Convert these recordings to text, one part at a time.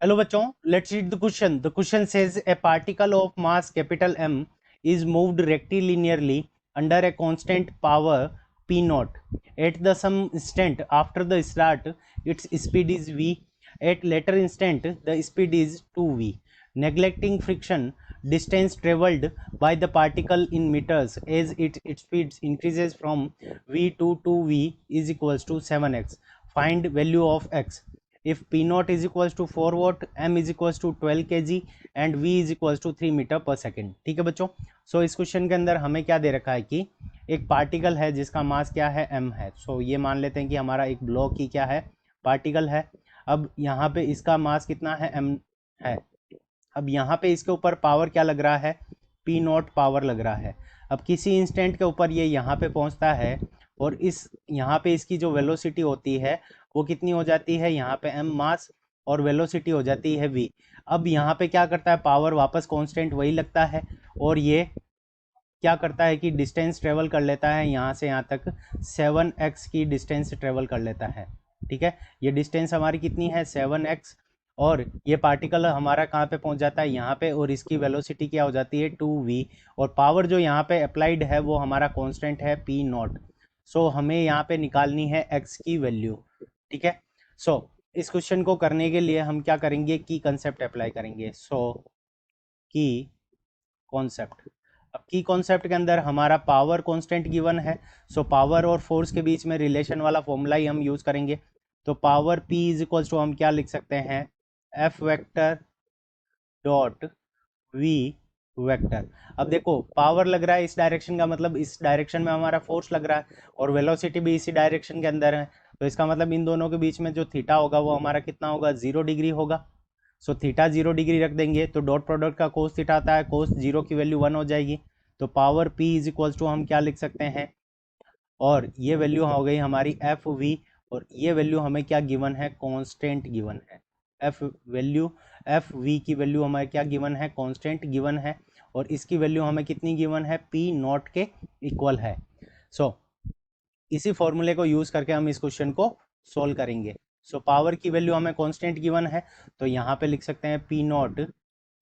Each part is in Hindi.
Hello बच्चों, let's read the question. The question says a particle of mass capital M is moved rectilinearly under a constant power P naught. At the some instant after the start, its speed is v. At later instant, the speed is 2v. Neglecting friction, distance traveled by the particle in meters as its speed increases from v to 2v is equals to 7x. Find value of x. If P naught is equals to 4 watt, M is equals to 12 kg and V is equals to 3 metre per second. ठीक है बच्चों, सो इस क्वेश्चन के अंदर हमें क्या दे रखा है कि एक पार्टिकल है जिसका मास क्या है, M है। सो ये मान लेते हैं कि हमारा एक ब्लॉक की क्या है, पार्टिकल है। अब यहाँ पे इसका मास कितना है, M है। अब यहाँ पे इसके ऊपर पावर क्या लग रहा है, P नॉट पावर लग रहा है। अब किसी इंस्टेंट के ऊपर ये यहाँ पे पहुँचता है और इस यहाँ पे इसकी जो वेलोसिटी होती है वो कितनी हो जाती है, यहाँ पे m मास और वेलोसिटी हो जाती है v। अब यहाँ पे क्या करता है, पावर वापस कांस्टेंट वही लगता है और ये क्या करता है कि डिस्टेंस ट्रेवल कर लेता है यहाँ से यहाँ तक 7x की डिस्टेंस ट्रेवल कर लेता है। ठीक है, ये डिस्टेंस हमारी कितनी है, 7x। और ये पार्टिकल हमारा कहाँ पे पहुँच जाता है, यहाँ पे, और इसकी वेलोसिटी क्या हो जाती है, 2v। और पावर जो यहाँ पे अप्लाइड है वो हमारा कांस्टेंट है p नॉट। सो हमें यहाँ पे निकालनी है x की वैल्यू। ठीक है, सो इस क्वेश्चन को करने के लिए हम क्या करेंगे, की कंसेप्ट अप्लाई करेंगे। सो की कॉन्सेप्ट, अब की कॉन्सेप्ट के अंदर हमारा पावर कांस्टेंट गिवन है। सो पावर और फोर्स के बीच में रिलेशन वाला फॉर्मूला ही हम यूज करेंगे। तो power p is equals to हम क्या लिख सकते हैं, F vector dot V vector. अब देखो पावर लग रहा है इस डायरेक्शन का, मतलब इस डायरेक्शन में हमारा फोर्स लग रहा है और वेलोसिटी भी इसी डायरेक्शन के अंदर है। तो इसका मतलब इन दोनों के बीच में जो थीटा होगा वो हमारा कितना होगा, 0 डिग्री होगा। सो थीटा 0 डिग्री रख देंगे तो डॉट प्रोडक्ट का कोस थीटा आता है, कोस 0 की वैल्यू 1 हो जाएगी। तो power p is equals to हम क्या लिख सकते हैं, और ये वैल्यू हो गई हमारी एफ वी। और ये वैल्यू हमें क्या गिवन है, कांस्टेंट गिवन है। एफ वैल्यू, एफ वी की वैल्यू हमें क्या गिवन है, कांस्टेंट गिवन है। और इसकी वैल्यू हमें कितनी गिवन है, पी नॉट के इक्वल है। सो इसी फॉर्मूले को यूज करके हम इस क्वेश्चन को सोल्व करेंगे। सो पावर की वैल्यू हमें कांस्टेंट गिवन है तो यहाँ पे लिख सकते हैं P naught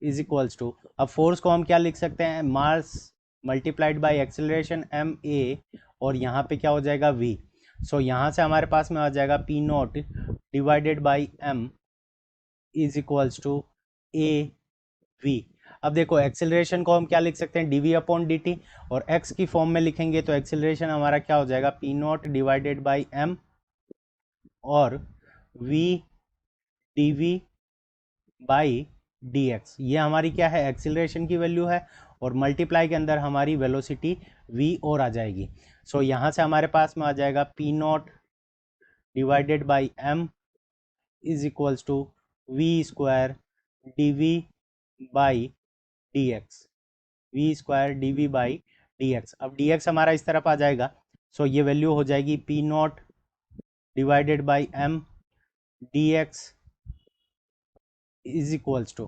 is equals to, अब फोर्स को हम क्या लिख सकते हैं, mass multiplied by acceleration M A, और यहाँ पे क्या हो जाएगा v। सो यहाँ से हमारे पास में आ जाएगा P not divided by M is equals to A V. अब देखो एक्सेलरेशन को हम क्या लिख सकते हैं, dv अपॉन dt, और x की फॉर्म में लिखेंगे तो एक्सेलरेशन हमारा क्या हो जाएगा, P not divided by M और v dv बाई dx। ये हमारी क्या है, एक्सेलरेशन की वैल्यू है, और मल्टीप्लाई के अंदर हमारी वेलोसिटी v और आ जाएगी। सो यहाँ से हमारे पास में आ जाएगा P not divided by M is equals to V square D V by D X, V square D V by D X. अब डी एक्स हमारा इस तरफ आ जाएगा। सो ये वैल्यू हो जाएगी P not divided by M D X is equals to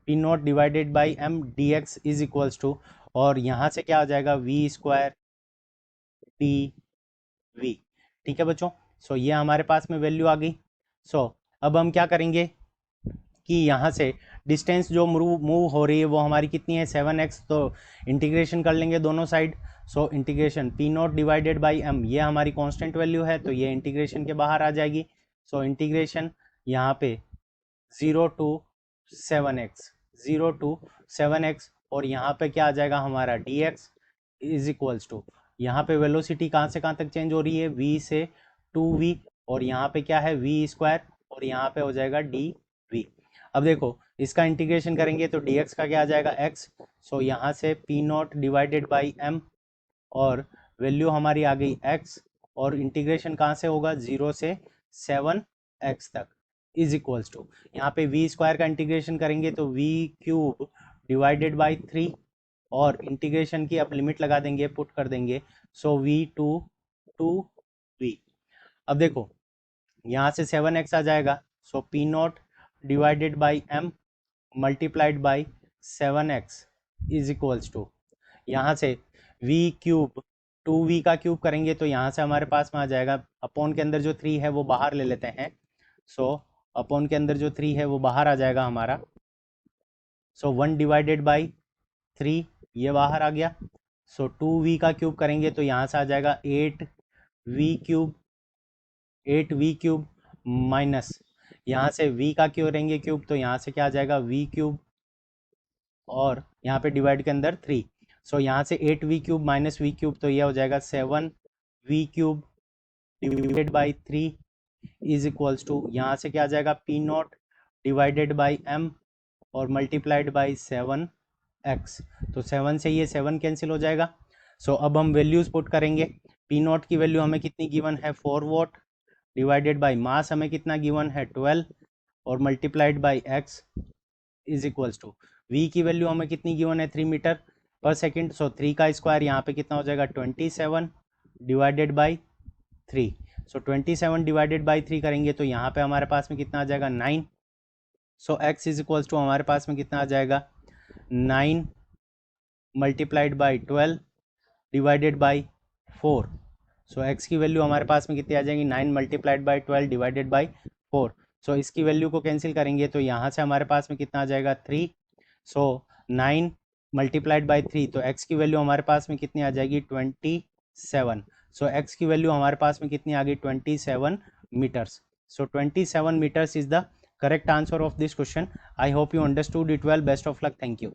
P not divided by M D X is equals to, और यहाँ से क्या आ जाएगा, वी स्क्वायर डी वी। ठीक है बच्चों, सो ये हमारे पास में वैल्यू आ गई। सो अब हम क्या करेंगे कि यहाँ से डिस्टेंस जो मूव हो रही है वो हमारी कितनी है, 7x। तो इंटीग्रेशन कर लेंगे दोनों side. So integration P not divided by M, ये हमारी कांस्टेंट वैल्यू है तो ये इंटीग्रेशन के बाहर आ जाएगी। सो इंटीग्रेशन यहाँ पे 0 टू 7x, 0 टू 7x, और यहाँ पे क्या आ जाएगा हमारा dx इज इक्वल्स टू, यहाँ पे वेलोसिटी कहाँ से कहाँ तक चेंज हो रही है, v से 2v, और यहाँ पे क्या है v स्क्वायर, और यहाँ पे हो जाएगा dv। अब देखो इसका इंटीग्रेशन करेंगे तो dx का क्या आ जाएगा, x। सो यहाँ से p not divided by m, और वैल्यू हमारी आ गई x, और इंटीग्रेशन कहाँ से होगा, 0 से 7x तक इज इक्वल्स टू, यहाँ पे वी स्क्वायर का इंटीग्रेशन करेंगे तो वी क्यूब डिवाइडेड बाई 3, और इंटीग्रेशन की अब लिमिट लगा देंगे, पुट कर देंगे। So v to v. अब देखो यहाँ से 7x आ जाएगा। So p not divided by m multiplied by 7x is equals to, यहाँ से v क्यूब 2v का क्यूब करेंगे तो यहाँ से हमारे पास में आ जाएगा, अपॉन के अंदर जो 3 है वो बाहर ले लेते हैं। सो अपॉन के अंदर जो 3 है वो बाहर आ जाएगा हमारा। सो 1 डिवाइडेड बाई 3 ये बाहर आ गया। सो 2v का क्यूब करेंगे तो यहाँ से आ जाएगा 8v cube, 8v cube minus यहाँ से v का क्यों करेंगे क्यूब तो यहाँ से क्या आ जाएगा v क्यूब, और यहाँ पे डिवाइड के अंदर 3। सो यहाँ से 8v cube minus v cube तो यह हो जाएगा 7v cube divided by 3 is equals to यहाँ से क्या आ जाएगा P not divided by m और मल्टीप्लाइड बाई 7x। तो 7 से ये 7 कैंसिल हो जाएगा। सो अब हम वैल्यूज पुट करेंगे। पी नॉट की वैल्यू हमें कितनी गिवन है 4 वॉट डिवाइडेड बाई मास हमें कितना गिवन है 12 और multiplied by x is equals to v की वैल्यू हमें कितनी गिवन है 3 मीटर पर सेकेंड। सो 3 का स्क्वायर यहाँ पे कितना हो जाएगा 27 divided by 3। So 27 divided by 3 करेंगे तो यहाँ पे हमारे पास में कितना आ जाएगा 9। सो x इज इक्वल्स टू हमारे पास में कितना आ जाएगा 9 multiplied by 12 divided by 4। So x की वैल्यू हमारे पास में कितनी आ जाएगी 9 मल्टीप्लाइड बाई 12 डिवाइडेड बाई 4। सो इसकी वैल्यू को कैंसिल करेंगे तो यहाँ से हमारे पास में कितना आ जाएगा 3। सो 9 मल्टीप्लाइड बाई 3 तो x की वैल्यू हमारे पास में कितनी आ जाएगी 27। सो x की वैल्यू हमारे पास में कितनी आ गई 27 metres. So 27 meters is the correct answer of this question. I hope you understood it well. Best of luck. Thank you.